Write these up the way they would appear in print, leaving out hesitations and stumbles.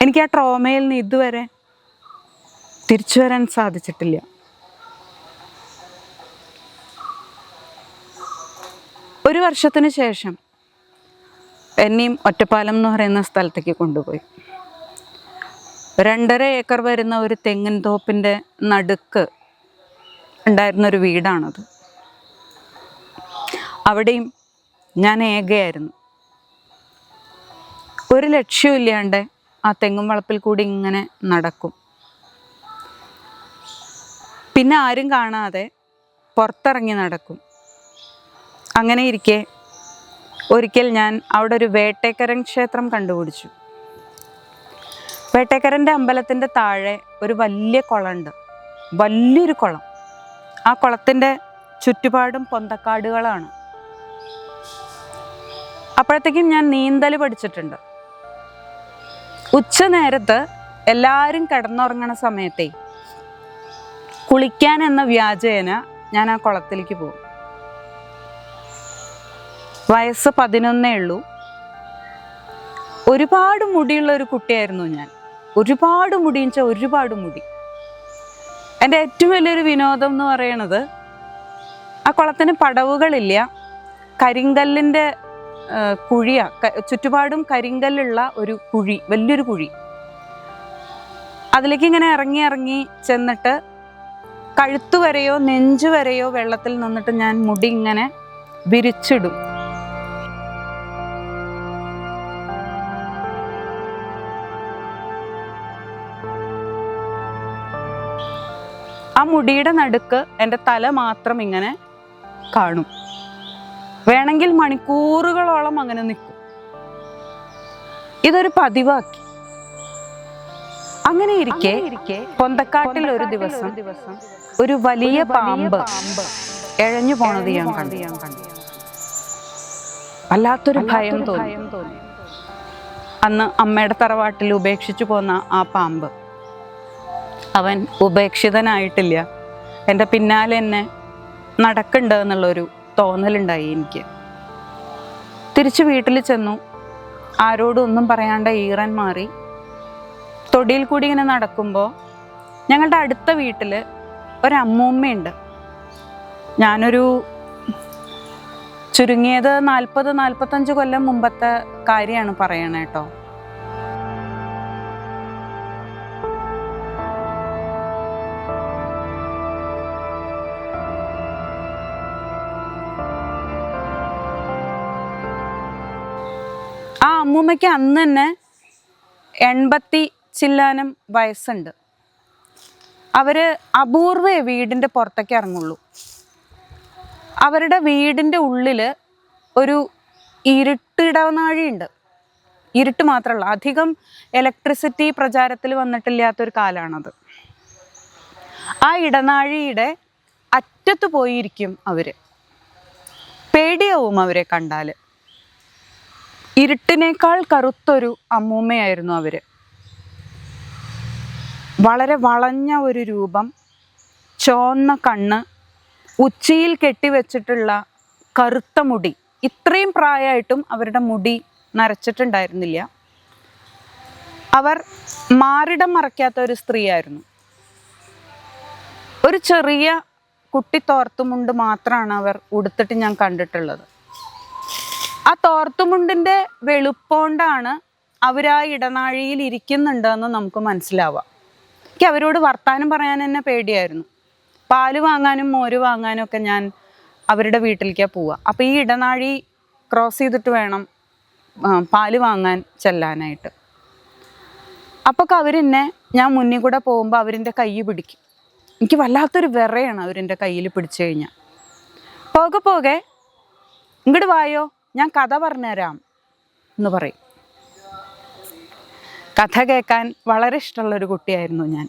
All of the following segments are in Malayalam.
എനിക്ക് ആ ട്രോമയിൽ നിന്ന് ഇതുവരെ തിരിച്ചു വരാൻ സാധിച്ചിട്ടില്ല. ഒരു വർഷത്തിന് ശേഷം എന്നെയും ഒറ്റപ്പാലം എന്ന് പറയുന്ന സ്ഥലത്തേക്ക് കൊണ്ടുപോയി. 2.5 ഏക്കർ വരുന്ന ഒരു തെങ്ങിൻ തോപ്പിൻ്റെ നടുക്ക് ഉണ്ടായിരുന്നൊരു വീടാണത്. അവിടെയും ഞാൻ ഏകയായിരുന്നു. ഒരു ലക്ഷ്യമില്ലാണ്ട് ആ തെങ്ങും വളപ്പിൽ കൂടി ഇങ്ങനെ നടക്കും. പിന്നെ ആരും കാണാതെ പുറത്തിറങ്ങി നടക്കും. അങ്ങനെ ഇരിക്കെ ഒരിക്കൽ ഞാൻ അവിടെ ഒരു വേട്ടേക്കരൻ ക്ഷേത്രം കണ്ടുപിടിച്ചു. വേട്ടേക്കരൻ്റെ അമ്പലത്തിൻ്റെ താഴെ ഒരു വലിയ കുളമുണ്ട്, വലിയൊരു കുളം. ആ കുളത്തിൻ്റെ ചുറ്റുപാടും പൊന്തക്കാടുകളാണ്. അപ്പോഴത്തേക്കും ഞാൻ നീന്തൽ പഠിച്ചിട്ടുണ്ട്. ഉച്ച നേരത്ത് എല്ലാവരും കിടന്നുറങ്ങണ സമയത്തെ കുളിക്കാൻ എന്ന വ്യാജേന ഞാൻ ആ കുളത്തിലേക്ക് പോകും. വയസ്സ് 11 ഉള്ളൂ. ഒരുപാട് മുടിയുള്ള ഒരു കുട്ടിയായിരുന്നു ഞാൻ. ഒരുപാട് മുടി എന്ന് വെച്ചാൽ ഒരുപാട് മുടി. എൻ്റെ ഏറ്റവും വലിയൊരു വിനോദം എന്ന് പറയണത് ആ കുളത്തിന് പടവുകളില്ല, കരിങ്കല്ലിൻ്റെ കുഴിയാ, ചുറ്റുപാടും കരിങ്കല്ലുള്ള ഒരു കുഴി, വലിയൊരു കുഴി. അതിലേക്ക് ഇങ്ങനെ ഇറങ്ങി ചെന്നിട്ട് കഴുത്തു വരെയോ നെഞ്ചു വരെയോ വെള്ളത്തിൽ നിന്നിട്ട് ഞാൻ മുടി ഇങ്ങനെ വിരിച്ചിടും. ആ മുടിയുടെ നടുക്ക് എൻ്റെ തല മാത്രം ഇങ്ങനെ കാണും. വേണമെങ്കിൽ മണിക്കൂറുകളോളം അങ്ങനെ നിൽക്കും. ഇതൊരു പതിവാക്കി. അങ്ങനെ ഇരിക്കെ പൊന്തക്കാട്ടിൽ ഒരു ദിവസം ഒരു വലിയ പാമ്പ് എഴഞ്ഞു പോണത് ഞാൻ കണ്ടു. വല്ലാത്തൊരു ഭയം തോന്നി. അന്ന് അമ്മയുടെ തറവാട്ടിൽ ഉപേക്ഷിച്ചു പോന്ന ആ പാമ്പ്, അവൻ ഉപേക്ഷിതനായിട്ടില്ല, എൻ്റെ പിന്നാലെ എന്നെ നടക്കുന്നുണ്ട് എന്നുള്ളൊരു തോന്നലുണ്ടായി എനിക്ക്. തിരിച്ച് വീട്ടിൽ ചെന്നു. ആരോടും ഒന്നും പറയാണ്ട് ഈറൻ മാറി തൊടിയിൽ കൂടി ഇങ്ങനെ നടക്കുമ്പോൾ ഞങ്ങളുടെ അടുത്ത വീട്ടിൽ ഒരമ്മൂമ്മയുണ്ട്. ഞാനൊരു ചുരുങ്ങിയത് 40-45 കൊല്ലം മുമ്പത്തെ കാര്യമാണ് പറയണേ കേട്ടോ. ആ അമ്മൂമ്മയ്ക്ക് അന്ന് തന്നെ 80 ചില്ലാനം വയസ്സുണ്ട്. അവര് അപൂർവേ വീടിൻ്റെ പുറത്തേക്ക് ഇറങ്ങുള്ളൂ. അവരുടെ വീടിൻ്റെ ഉള്ളിൽ ഒരു ഇരുട്ടിടനാഴിയുണ്ട്. ഇരുട്ട് മാത്രമല്ല, അധികം ഇലക്ട്രിസിറ്റി പ്രചാരത്തിൽ വന്നിട്ടില്ലാത്തൊരു കാലമാണത്. ആ ഇടനാഴിയുടെ അറ്റത്ത് പോയിരിക്കും അവര്. പേടിയാവും അവരെ കണ്ടാൽ. ഇരുട്ടിനേക്കാൾ കറുത്തൊരു അമ്മൂമ്മയായിരുന്നു അവര്. വളരെ വളഞ്ഞ ഒരു രൂപം, ചോന്ന കണ്ണ്, ഉച്ചിയിൽ കെട്ടിവെച്ചിട്ടുള്ള കറുത്ത മുടി. ഇത്രയും പ്രായമായിട്ടും അവരുടെ മുടി നരച്ചിട്ടുണ്ടായിരുന്നില്ല. അവർ മാറിടം മറയ്ക്കാത്ത ഒരു സ്ത്രീയായിരുന്നു. ഒരു ചെറിയ കുട്ടി തോർത്തുമുണ്ട് മാത്രമാണ് അവർ ഉടുത്തിട്ട് ഞാൻ കണ്ടിട്ടുള്ളത്. ആ തോർത്തുമുണ്ടിൻ്റെ വെളുപ്പോണ്ടാണ് അവരാ ഇടനാഴിയിൽ ഇരിക്കുന്നുണ്ടെന്ന് നമുക്ക് മനസ്സിലാവാം. എനിക്ക് അവരോട് വർത്താനം പറയാൻ തന്നെ പേടിയായിരുന്നു. പാല് വാങ്ങാനും മോര് വാങ്ങാനും ഒക്കെ ഞാൻ അവരുടെ വീട്ടിലേക്കാണ് പോവുക. അപ്പോൾ ഈ ഇടനാഴി ക്രോസ് ചെയ്തിട്ട് വേണം പാല് വാങ്ങാൻ ചെല്ലാനായിട്ട്. അപ്പോൾ അവരെന്നെ, ഞാൻ മുന്നിൽ കൂടെ പോകുമ്പോൾ അവരിൻ്റെ കൈ പിടിക്കും. എനിക്ക് വല്ലാത്തൊരു വിറയാണ് അവരിൻ്റെ കയ്യിൽ പിടിച്ചു കഴിഞ്ഞാൽ. പോകെ പോകെ ഇങ്ങോട്ട് വായോ, ഞാൻ കഥ പറഞ്ഞുതരാം എന്ന് പറയും. കഥ കേൾക്കാൻ വളരെ ഇഷ്ടമുള്ളൊരു കുട്ടിയായിരുന്നു ഞാൻ.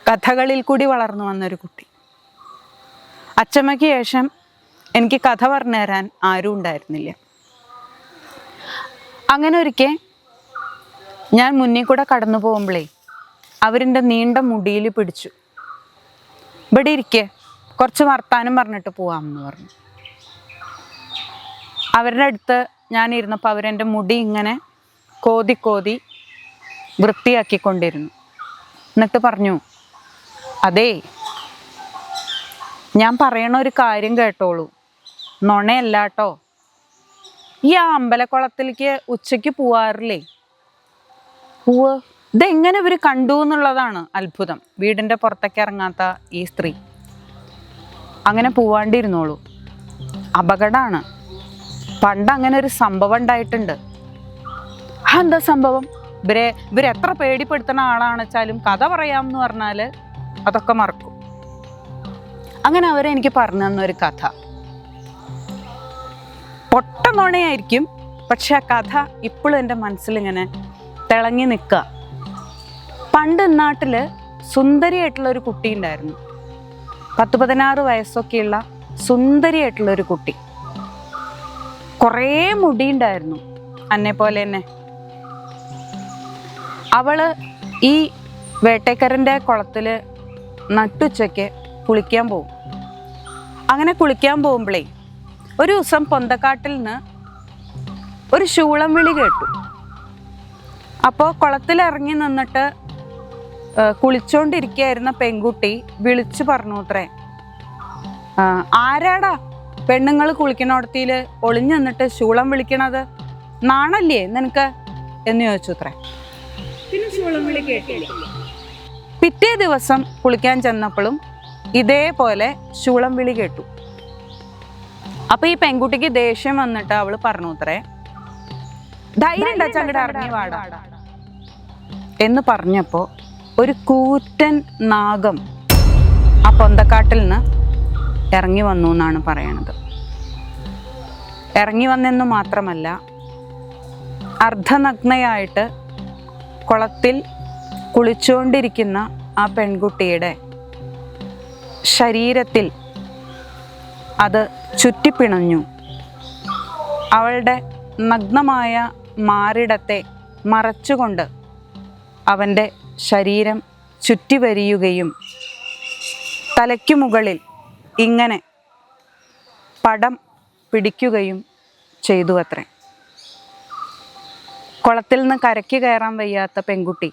കഥകളിൽ കൂടി വളർന്നു വന്നൊരു കുട്ടി. അച്ചമ്മയ്ക്ക് ശേഷം എനിക്ക് കഥ പറഞ്ഞു തരാൻ ആരും ഉണ്ടായിരുന്നില്ല. അങ്ങനെ ഒരിക്കൽ ഞാൻ മുന്നിൽ കൂടെ കടന്നു പോകുമ്പോഴേ അവരിൻ്റെ നീണ്ട മുടിയിൽ പിടിച്ചു. ഇവിടെ ഇരിക്കെ, കുറച്ച് വർത്താനം പറഞ്ഞിട്ട് പോവാമെന്ന് പറഞ്ഞു. അവരുടെ അടുത്ത് ഞാൻ ഇരുന്നപ്പോൾ അവരെൻ്റെ മുടി ഇങ്ങനെ കോതി വൃത്തിയാക്കിക്കൊണ്ടിരുന്നു. എന്നിട്ട് പറഞ്ഞു, അതേ, ഞാൻ പറയണ ഒരു കാര്യം കേട്ടോളൂ, നുണയല്ല കേട്ടോ. ഈ അമ്പലക്കുളത്തിലേക്ക് ഉച്ചയ്ക്ക് പോവാറില്ലേ? ഇതെങ്ങനെ ഇവർ കണ്ടു എന്നുള്ളതാണ് അത്ഭുതം. വീടിൻ്റെ പുറത്തേക്ക് ഇറങ്ങാത്ത ഈ സ്ത്രീ അങ്ങനെ പോവാണ്ടിരുന്നോളൂ, അപകടമാണ്. പണ്ട് അങ്ങനെ ഒരു സംഭവം ഉണ്ടായിട്ടുണ്ട്. എന്താ സംഭവം? ഇവരെത്ര പേടിപ്പെടുത്തുന്ന ആളാണെന്ന് വെച്ചാലും കഥ പറയാമെന്ന് പറഞ്ഞാൽ അതൊക്കെ മറക്കും. അങ്ങനെ അവരെനിക്ക് പറഞ്ഞു തന്നൊരു കഥ. പൊട്ട നുണയായിരിക്കും, പക്ഷെ ആ കഥ ഇപ്പോഴും എൻ്റെ മനസ്സിലിങ്ങനെ തിളങ്ങി നിൽക്കുക. പണ്ട് നാട്ടിൽ സുന്ദരിയായിട്ടുള്ളൊരു കുട്ടി ഉണ്ടായിരുന്നു. 10-16 വയസ്സൊക്കെയുള്ള സുന്ദരിയായിട്ടുള്ളൊരു കുട്ടി. കുറേ മുടിയുണ്ടായിരുന്നു, എന്നെ പോലെ തന്നെ. അവള് ഈ വേട്ടേക്കരൻ്റെ കുളത്തിൽ നട്ടുച്ചയ്ക്ക് കുളിക്കാൻ പോകും. അങ്ങനെ കുളിക്കാൻ പോകുമ്പോഴേ ഒരു ദിവസം പൊന്തക്കാട്ടിൽ നിന്ന് ഒരു ശൂളം വിളി കേട്ടു. അപ്പോൾ കുളത്തിലിറങ്ങി നിന്നിട്ട് കുളിച്ചോണ്ടിരിക്കുകയായിരുന്ന പെൺകുട്ടി വിളിച്ചു പറഞ്ഞു അത്രേ, ആരാടാ പെണ്ണുങ്ങൾ കുളിക്കണോടത്തിയിൽ ഒളിഞ്ഞു നിന്നിട്ട് ശൂളം വിളിക്കണത്? നാണല്ലേ നിനക്ക് എന്ന് ചോദിച്ചു അത്രേ. പിന്നെ ശൂളം വിളി കേട്ടില്ല. പിറ്റേ ദിവസം കുളിക്കാൻ ചെന്നപ്പോഴും ഇതേപോലെ ശൂളം വിളി കേട്ടു. അപ്പൊ ഈ പെൺകുട്ടിക്ക് ദേഷ്യം വന്നിട്ട് അവള് പറഞ്ഞു അത്രേ, ധൈര്യം അങ്ങോട്ട് ഇറങ്ങി വാടാ എന്ന് പറഞ്ഞപ്പോ ഒരു കൂറ്റൻ നാഗം ആ പൊന്തക്കാട്ടിൽ നിന്ന് ഇറങ്ങി വന്നു എന്നാണ് പറയണത്. ഇറങ്ങി വന്നെന്ന് മാത്രമല്ല, അർദ്ധനഗ്നയായിട്ട് കുളത്തിൽ കുളിച്ചുകൊണ്ടിരിക്കുന്ന ആ പെൺകുട്ടിയുടെ ശരീരത്തിൽ അത് ചുറ്റിപ്പിണഞ്ഞു. അവളുടെ നഗ്നമായ മാറിടത്തെ മറച്ചുകൊണ്ട് അവൻ്റെ ശരീരം ചുറ്റിവരിയുകയും തലയ്ക്കു മുകളിൽ ഇങ്ങനെ പടം പിടിക്കുകയും ചെയ്തു അത്രേ. കുളത്തിൽ നിന്ന് കരയ്ക്ക് കയറാൻ വയ്യാത്ത പെൺകുട്ടി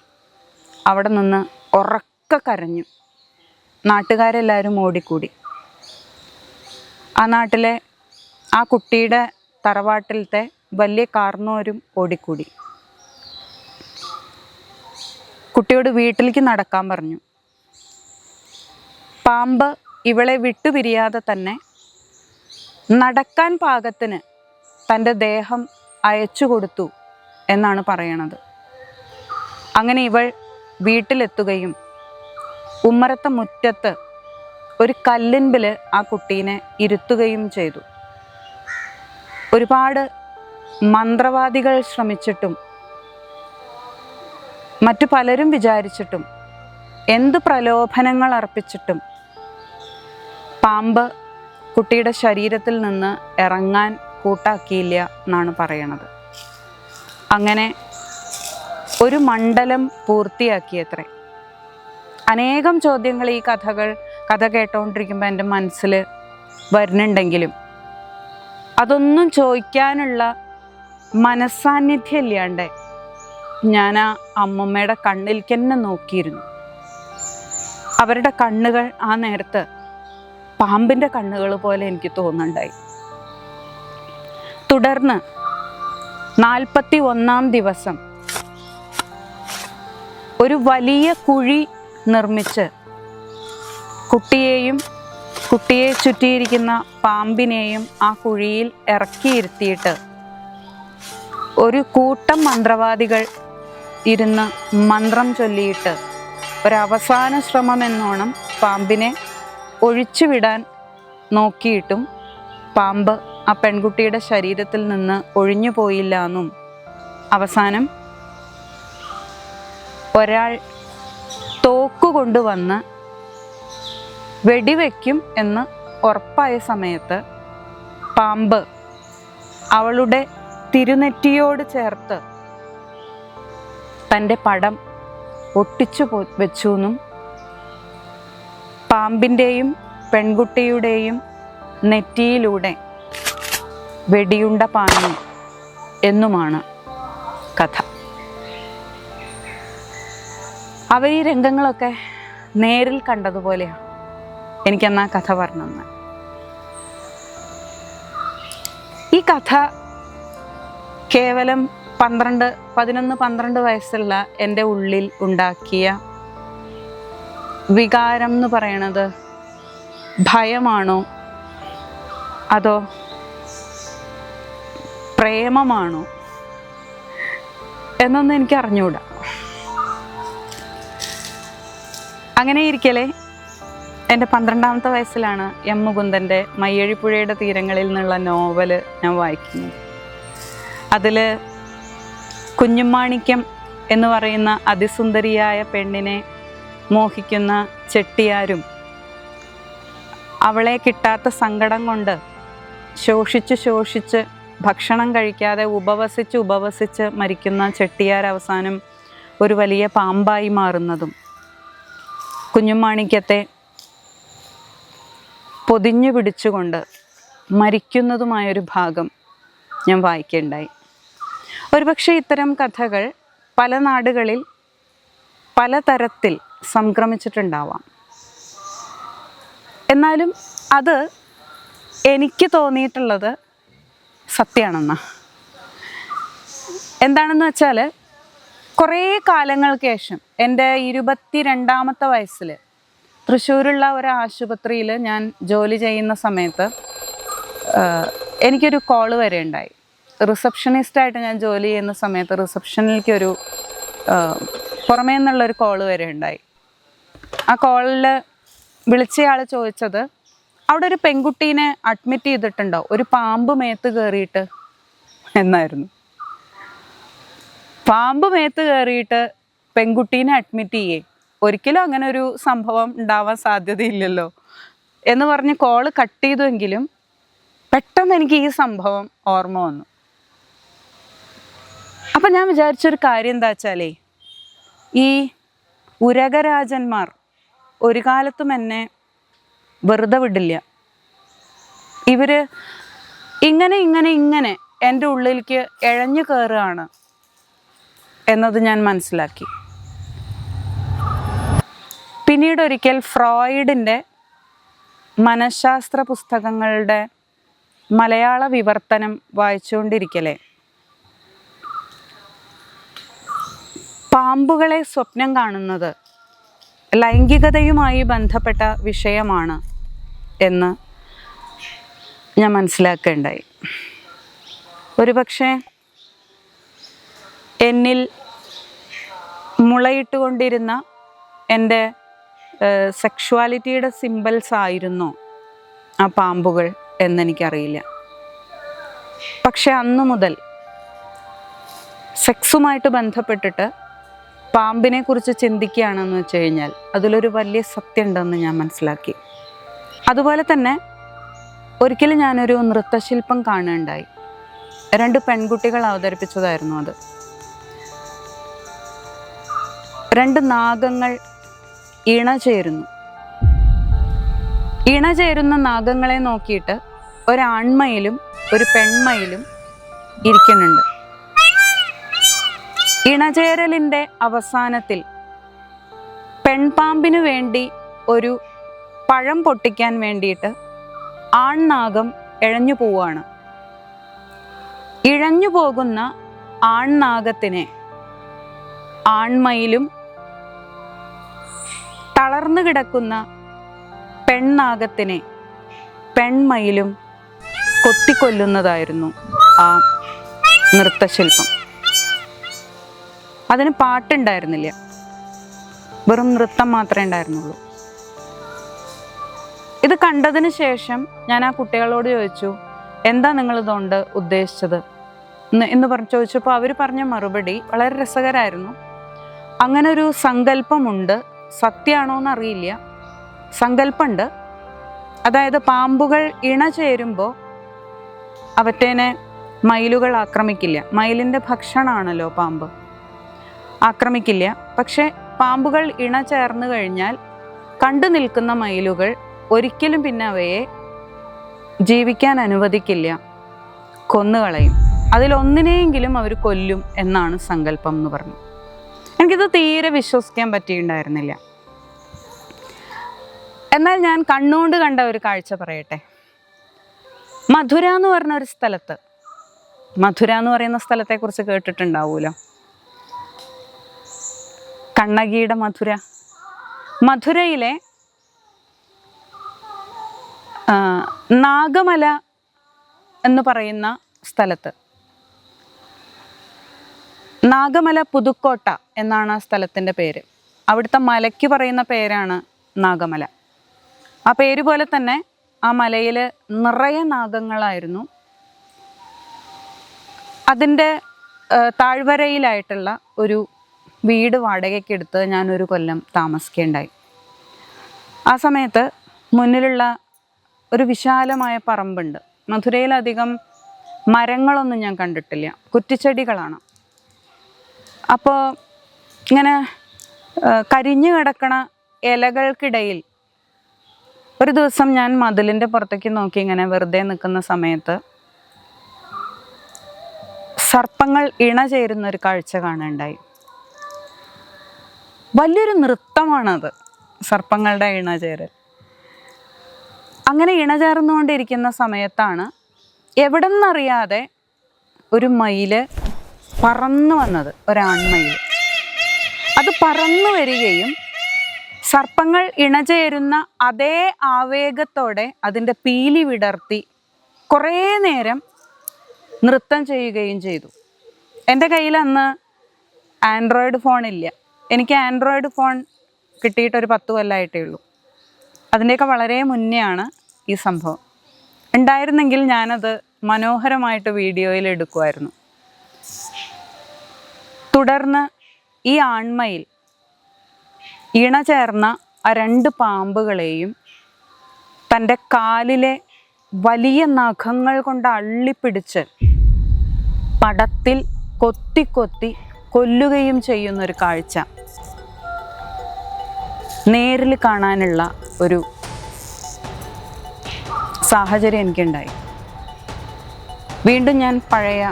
അവിടെ നിന്ന് ഉറക്കെ കരഞ്ഞു. നാട്ടുകാരെല്ലാവരും ഓടിക്കൂടി. ആ നാട്ടിലെ ആ കുട്ടിയുടെ തറവാട്ടിലത്തെ വലിയ കാർന്നോരും ഓടിക്കൂടി. കുട്ടിയോട് വീട്ടിലേക്ക് നടക്കാൻ പറഞ്ഞു. പാമ്പ് ഇവളെ വിട്ടുപിരിയാതെ തന്നെ നടക്കാൻ പാകത്തിന് തൻ്റെ ദേഹം അയച്ചു കൊടുത്തു എന്നാണ് പറയണത്. അങ്ങനെ ഇവൾ വീട്ടിലെത്തുകയും ഉമ്മറത്തെ മുറ്റത്ത് ഒരു കല്ലിൻപിൽ ആ കുട്ടീനെ ഇരുത്തുകയും ചെയ്തു. ഒരുപാട് മന്ത്രവാദികൾ ശ്രമിച്ചിട്ടും മറ്റു പലരും വിചാരിച്ചിട്ടും എന്ത് പ്രലോഭനങ്ങൾ അർപ്പിച്ചിട്ടും പാമ്പ് കുട്ടിയുടെ ശരീരത്തിൽ നിന്ന് ഇറങ്ങാൻ കൂട്ടാക്കിയില്ല എന്നാണ് പറയണത്. അങ്ങനെ ഒരു മണ്ഡലം പൂർത്തിയാക്കിയത്രേ. അനേകം ചോദ്യങ്ങൾ ഈ കഥ കേട്ടുകൊണ്ടിരിക്കുമ്പോൾ എൻ്റെ മനസ്സിൽ വരുന്നുണ്ടെങ്കിലും അതൊന്നും ചോദിക്കാനുള്ള മനസ്സാന്നിധ്യം ഇല്ലാണ്ട് ഞാൻ ആ അമ്മമ്മയുടെ കണ്ണിലേക്ക് തന്നെ നോക്കിയിരുന്നു. അവരുടെ കണ്ണുകൾ ആ നേരത്ത് പാമ്പിൻ്റെ കണ്ണുകൾ പോലെ എനിക്ക് തോന്നുന്നുണ്ടായി. തുടർന്ന് 41-ാം ദിവസം ഒരു വലിയ കുഴി നിർമ്മിച്ച് കുട്ടിയെ ചുറ്റിയിരിക്കുന്ന പാമ്പിനെയും ആ കുഴിയിൽ ഇറക്കിയിരുത്തിയിട്ട് ഒരു കൂട്ടം മന്ത്രവാദികൾ ഇരുന്ന് മന്ത്രം ചൊല്ലിയിട്ട് ഒരവസാന ശ്രമം എന്നോണം പാമ്പിനെ ഒഴിച്ചുവിടാൻ നോക്കിയിട്ടും പാമ്പ് ആ പെൺകുട്ടിയുടെ ശരീരത്തിൽ നിന്ന് ഒഴിഞ്ഞു പോയില്ല എന്നും അവസാനം ഒരാൾ തോക്കുകൊണ്ടുവന്ന് വെടിവെക്കും എന്ന് ഉറപ്പായ സമയത്ത് പാമ്പ് അവളുടെ തിരുനെറ്റിയോട് ചേർത്ത് തൻ്റെ പടം ഒട്ടിച്ചു വെച്ചു എന്നും പാമ്പിൻ്റെയും പെൺകുട്ടിയുടെയും നെറ്റിയിലൂടെ വെടിയുണ്ട പാഞ്ഞു എന്നുമാണ് കഥ. അവർ ഈ രംഗങ്ങളൊക്കെ നേരിൽ കണ്ടതുപോലെയാണ് എനിക്കെന്നാ കഥ പറഞ്ഞത്. ഈ കഥ കേവലം 11-12 വയസ്സുള്ള എൻ്റെ ഉള്ളിൽ ഉണ്ടാക്കിയ വികാരം എന്ന് പറയണത് ഭയമാണോ അതോ പ്രേമമാണോ എന്നൊന്നും എനിക്ക് അറിഞ്ഞുകൂടാ. അങ്ങനെ ഇരിക്കലേ എൻ്റെ 12ാമത്തെ വയസ്സിലാണ് എം മുകുന്ദൻ്റെ മയ്യഴിപ്പുഴയുടെ തീരങ്ങളിൽ നിന്നുള്ള നോവല് ഞാൻ വായിക്കുന്നത്. അതിൽ കുഞ്ഞുമാണിക്യം എന്ന് പറയുന്ന അതിസുന്ദരിയായ പെണ്ണിനെ മോഹിക്കുന്ന ചെട്ടിയാരും അവളെ കിട്ടാത്ത സങ്കടം കൊണ്ട് ശോഷിച്ച് ഭക്ഷണം കഴിക്കാതെ ഉപവസിച്ച് മരിക്കുന്ന ചെട്ടിയാർ അവസാനം ഒരു വലിയ പാമ്പായി മാറുന്നതും കുഞ്ഞുമാണിക്യത്തെ പൊതിഞ്ഞു പിടിച്ചുകൊണ്ട് മരിക്കുന്നതുമായൊരു ഭാഗം ഞാൻ വായിക്കുകയുണ്ടായി. ഒരുപക്ഷെ ഇത്തരം കഥകൾ പല നാടുകളിൽ പലതരത്തിൽ സംക്രമിച്ചിട്ടുണ്ടാവാം. എന്നാലും അത് എനിക്ക് തോന്നിയിട്ടുള്ളത് സത്യമാണെന്നാ. എന്താണെന്ന് വെച്ചാൽ കുറേ കാലങ്ങൾക്ക് ശേഷം എൻ്റെ 22ാമത്തെ വയസ്സിൽ തൃശ്ശൂരുള്ള ഒരു ആശുപത്രിയിൽ ഞാൻ ജോലി ചെയ്യുന്ന സമയത്ത് എനിക്കൊരു കോള് വരെ ഉണ്ടായി. റിസപ്ഷനിസ്റ്റായിട്ട് ഞാൻ ജോലി ചെയ്യുന്ന സമയത്ത് റിസപ്ഷനിലേക്കൊരു പുറമേ നിന്നുള്ളൊരു കോള് വരെ ഉണ്ടായി. ആ കോളിൽ വിളിച്ചയാൾ ചോദിച്ചത് അവിടെ ഒരു പെൺകുട്ടീനെ അഡ്മിറ്റ് ചെയ്തിട്ടുണ്ടോ, ഒരു പാമ്പ് മേത്ത് കയറിയിട്ട് എന്നായിരുന്നു. പാമ്പ് മേത്ത് കയറിയിട്ട് പെൺകുട്ടീനെ അഡ്മിറ്റ് ചെയ്യേ, ഒരിക്കലും അങ്ങനെ ഒരു സംഭവം ഉണ്ടാവാൻ സാധ്യതയില്ലല്ലോ എന്ന് പറഞ്ഞ് കോള് കട്ട് ചെയ്തുവെങ്കിലും പെട്ടെന്ന് എനിക്ക് ഈ സംഭവം ഓർമ്മ വന്നു. അപ്പം ഞാൻ വിചാരിച്ചൊരു കാര്യം എന്താ വെച്ചാലേ, ഈ ഉരകരാജന്മാർ ഒരു കാലത്തും എന്നെ വെറുതെ വിടില്ല. ഇവർ ഇങ്ങനെ എൻ്റെ ഉള്ളിലേക്ക് ഇഴഞ്ഞു കയറുകയാണ് എന്നത് ഞാൻ മനസ്സിലാക്കി. പിന്നീട് ഒരിക്കൽ ഫ്രോയിഡിൻ്റെ മനഃശാസ്ത്ര പുസ്തകങ്ങളുടെ മലയാള വിവർത്തനം വായിച്ചുകൊണ്ടിരിക്കലേ പാമ്പുകളെ സ്വപ്നം കാണുന്നത് ലൈംഗികതയുമായി ബന്ധപ്പെട്ട വിഷയമാണ് എന്ന് ഞാൻ മനസ്സിലാക്കുകയുണ്ടായി. ഒരുപക്ഷെ എന്നിൽ മുളയിട്ടുകൊണ്ടിരുന്ന എൻ്റെ സെക്ഷുവാലിറ്റിയുടെ സിംബൽസ് ആയിരുന്നോ ആ പാമ്പുകൾ എന്നെനിക്കറിയില്ല. പക്ഷെ അന്നു മുതൽ സെക്സുമായിട്ട് ബന്ധപ്പെട്ടിട്ട് പാമ്പിനെ കുറിച്ച് ചിന്തിക്കുകയാണെന്ന് വെച്ച് കഴിഞ്ഞാൽ അതിലൊരു വലിയ സത്യം ഉണ്ടെന്ന് ഞാൻ മനസ്സിലാക്കി. അതുപോലെ തന്നെ ഒരിക്കലും ഞാനൊരു നൃത്തശില്പം കാണുകയുണ്ടായി. 2 പെൺകുട്ടികൾ അവതരിപ്പിച്ചതായിരുന്നു അത്. 2 നാഗങ്ങൾ ഇണചേരുന്ന നാഗങ്ങളെ നോക്കിയിട്ട് ഒരാൺമയിലും ഒരു പെൺമയിലും ഇരിക്കുന്നുണ്ട്. ഇണചേരലിൻ്റെ അവസാനത്തിൽ പെൺപാമ്പിനു വേണ്ടി ഒരു പഴം പൊട്ടിക്കാൻ വേണ്ടിയിട്ട് ആൺനാഗം ഇഴഞ്ഞു പോവുകയാണ്. ഇഴഞ്ഞു പോകുന്ന ആൺനാഗത്തിനെ ആൺമയിലും തളർന്നു കിടക്കുന്ന പെൺനാഗത്തിനെ പെൺമയിലും കൊത്തിക്കൊല്ലുന്നതായിരുന്നു ആ നൃത്തശില്പം. അതിന് പാട്ടുണ്ടായിരുന്നില്ല, വെറും നൃത്തം മാത്രമേ ഉണ്ടായിരുന്നുള്ളൂ. ഇത് കണ്ടതിന് ശേഷം ഞാൻ ആ കുട്ടികളോട് ചോദിച്ചു, എന്താ നിങ്ങളിതുകൊണ്ട് ഉദ്ദേശിച്ചത് എന്ന് ചോദിച്ചപ്പോൾ അവർ പറഞ്ഞ മറുപടി വളരെ രസകരമായിരുന്നു. അങ്ങനെ ഒരു സങ്കല്പമുണ്ട്, സത്യമാണോ എന്നറിയില്ല, സങ്കല്പമുണ്ട്. അതായത് പാമ്പുകൾ ഇണ ചേരുമ്പോൾ അവറ്റേനെ മയിലുകൾ ആക്രമിക്കില്ല. മയിലിൻ്റെ ഭക്ഷണമാണല്ലോ പാമ്പ്, ആക്രമിക്കില്ല. പക്ഷെ പാമ്പുകൾ ഇണ ചേർന്ന് കഴിഞ്ഞാൽ കണ്ടു നിൽക്കുന്ന മയിലുകൾ ഒരിക്കലും പിന്നെ അവയെ ജീവിക്കാൻ അനുവദിക്കില്ല, കൊന്നുകളയും. അതിലൊന്നിനെയെങ്കിലും അവർ കൊല്ലും എന്നാണ് സങ്കല്പം എന്ന് പറഞ്ഞു. എനിക്കിത് തീരെ വിശ്വസിക്കാൻ പറ്റിയിട്ടുണ്ടായിരുന്നില്ല. എന്നാൽ ഞാൻ കണ്ണുകൊണ്ട് കണ്ട ഒരു കാഴ്ച പറയട്ടെ. മധുര എന്ന് പറഞ്ഞ ഒരു സ്ഥലത്ത്, മധുര എന്ന് പറയുന്ന സ്ഥലത്തെക്കുറിച്ച് കേട്ടിട്ടുണ്ടാവുമല്ലോ, കണ്ണകിയുടെ മധുര. മധുരയിലെ നാഗമല എന്ന് പറയുന്ന സ്ഥലത്ത്, നാഗമല പുതുക്കോട്ട എന്നാണ് ആ സ്ഥലത്തിൻ്റെ പേര്. അവിടുത്തെ മലയ്ക്ക് പറയുന്ന പേരാണ് നാഗമല. ആ പേര് പോലെ തന്നെ ആ മലയിൽ നിറയെ നാഗങ്ങളായിരുന്നു. അതിൻ്റെ താഴ്വരയിലായിട്ടുള്ള ഒരു വീട് വാടകയ്ക്കെടുത്ത് ഞാനൊരു കൊല്ലം താമസിക്കുകയുണ്ടായി. ആ സമയത്ത് മുന്നിലുള്ള ഒരു വിശാലമായ പറമ്പുണ്ട്. മധുരയിലധികം മരങ്ങളൊന്നും ഞാൻ കണ്ടിട്ടില്ല, കുറ്റിച്ചെടികളാണ്. അപ്പോൾ ഇങ്ങനെ കരിഞ്ഞു കിടക്കണ ഇലകൾക്കിടയിൽ ഒരു ദിവസം ഞാൻ മതിലിൻ്റെ പുറത്തേക്ക് നോക്കി ഇങ്ങനെ വെറുതെ നിൽക്കുന്ന സമയത്ത് സർപ്പങ്ങൾ ഇണ ചേരുന്ന ഒരു കാഴ്ച കാണുകയുണ്ടായി. വലിയൊരു നൃത്തമാണത്, സർപ്പങ്ങളുടെ ഇണചേരൽ. അങ്ങനെ ഇണചേർന്നുകൊണ്ടിരിക്കുന്ന സമയത്താണ് എവിടെ നിന്നറിയാതെ ഒരു മയില് പറന്നു വന്നത്, ഒരാൺമയിൽ. അത് പറന്നു വരികയും സർപ്പങ്ങൾ ഇണചേരുന്ന അതേ ആവേഗത്തോടെ അതിൻ്റെ പീലി വിടർത്തി കുറേ നേരം നൃത്തം ചെയ്യുകയും ചെയ്തു. എൻ്റെ കയ്യിൽ അന്ന് ആൻഡ്രോയിഡ് ഫോണില്ല. എനിക്ക് ആൻഡ്രോയിഡ് ഫോൺ കിട്ടിയിട്ടൊരു 10 കൊല്ലമായിട്ടേ ഉള്ളൂ. അതിൻ്റെയൊക്കെ വളരെ മുന്നെയാണ് ഈ സംഭവം. ഉണ്ടായിരുന്നെങ്കിൽ ഞാനത് മനോഹരമായിട്ട് വീഡിയോയിൽ എടുക്കുമായിരുന്നു. തുടർന്ന് ഈ ആൺമയിൽ ഇണ ചേർന്ന ആ 2 പാമ്പുകളെയും തൻ്റെ കാലിലെ വലിയ നഖങ്ങൾ കൊണ്ട് അള്ളിപ്പിടിച്ച് പടത്തിൽ കൊത്തി കൊത്തി കൊല്ലുകയും ചെയ്യുന്നൊരു കാഴ്ച നേരിൽ കാണാനുള്ള ഒരു സാഹചര്യം എനിക്കുണ്ടായി. വീണ്ടും ഞാൻ പഴയ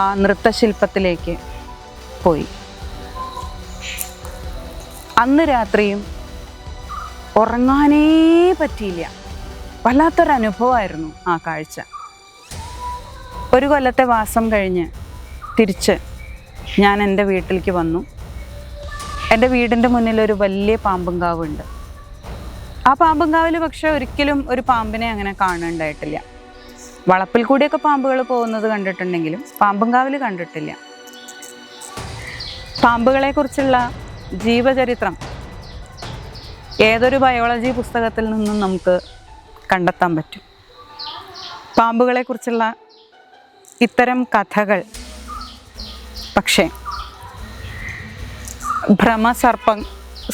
ആ നൃത്തശില്പത്തിലേക്ക് പോയി. അന്ന് രാത്രിയും ഉറങ്ങാനേ പറ്റിയില്ല. വല്ലാത്തൊരനുഭവമായിരുന്നു ആ കാഴ്ച. ഒരു കൊല്ലത്തെ വാസം കഴിഞ്ഞ് തിരിച്ച് ഞാൻ എൻ്റെ വീട്ടിലേക്ക് വന്നു. എൻ്റെ വീടിൻ്റെ മുന്നിൽ ഒരു വലിയ പാമ്പുംകാവുണ്ട്. ആ പാമ്പുംകാവിൽ പക്ഷെ ഒരിക്കലും ഒരു പാമ്പിനെ അങ്ങനെ കാണുന്നുണ്ടായിട്ടില്ല. വളപ്പിൽ കൂടിയൊക്കെ പാമ്പുകൾ പോകുന്നത് കണ്ടിട്ടുണ്ടെങ്കിലും പാമ്പുംകാവിൽ കണ്ടിട്ടില്ല. പാമ്പുകളെക്കുറിച്ചുള്ള ജീവചരിത്രം ഏതൊരു ബയോളജി പുസ്തകത്തിൽ നിന്നും നമുക്ക് കണ്ടെത്താൻ പറ്റും. പാമ്പുകളെക്കുറിച്ചുള്ള ഇത്തരം കഥകൾ പക്ഷേ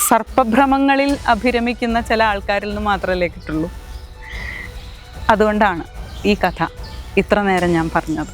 സർപ്പഭ്രമങ്ങളിൽ അഭിരമിക്കുന്ന ചില ആൾക്കാരിൽ നിന്ന് മാത്രമല്ലേ കിട്ടുള്ളൂ. അതുകൊണ്ടാണ് ഈ കഥ ഇത്ര നേരം ഞാൻ പറഞ്ഞത്.